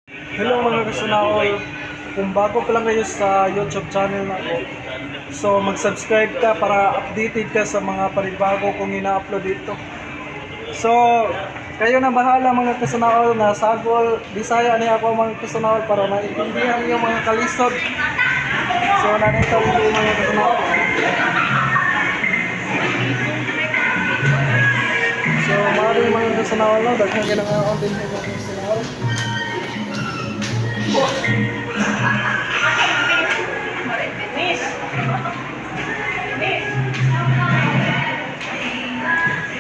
Hello mga kasunaol, kung bago pa lang kayo sa YouTube channel na ako, so mag-subscribe ka para updated ka sa mga panibago kong ina-upload dito. So, kayo na bahala mga kasunaol na sagol, Bisaya niya ako mga kasunaol para maintindihan yung mga kalisod. So, nanito yung mga kasunaol. So, maraming mga kasunaol na, daghang ginagawa din yung mga kasunaol.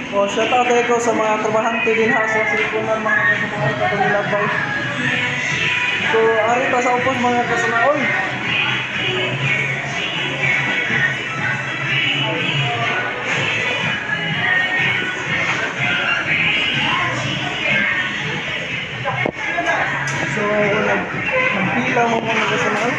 O, shout out ko sa mga trabahante din ha sa silipunan mga kasanaol katulad. So, ari pa sa upos mga kasanaol. So, nagpila mo mga kasanaol.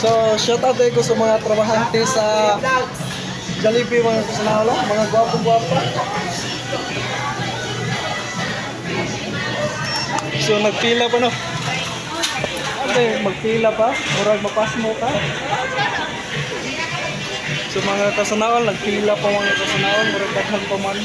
So, shout out ko sa mga trabahante sa Jollibee mga kasanaol, mga gwapo-gwapo. So, nagpila pa no? Okay, magpila pa, murag mapas mo ka. So, mga kasanaol, nagpila pa mga kasanaol, murag daghan pa man.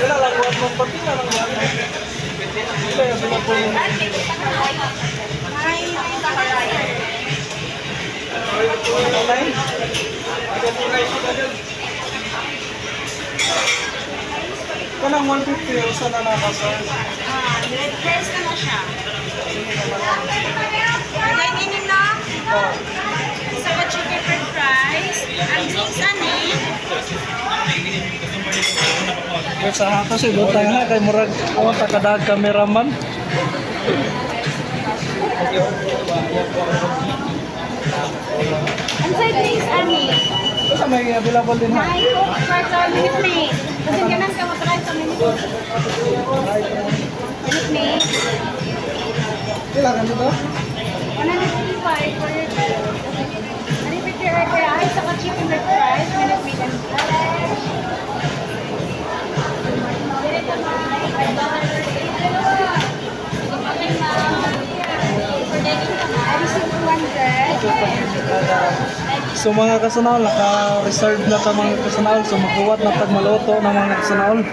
Wala lang buat mo pati na lang yan. Wala yung binapo yung kanang 150 o sana nakasal. Red dress na siya. Ganyan na. Sa chicken fried fries. Ang drinks ani. Sa haka si butang ha kay murag ako takadag cameraman. Ang side drinks ani. Sa may available din ha. Ay, minute maid. Kasi ganun ka matry sa minute. Minute maid. Kailangan dito? 155 for your two. Ano yung picture kaya ay sa chicken fried fries. Minute maid and So mga kasanaol, naka-reserve na ta mga kasanaol. So magkuwat na tag maluto ng mga kasanaol.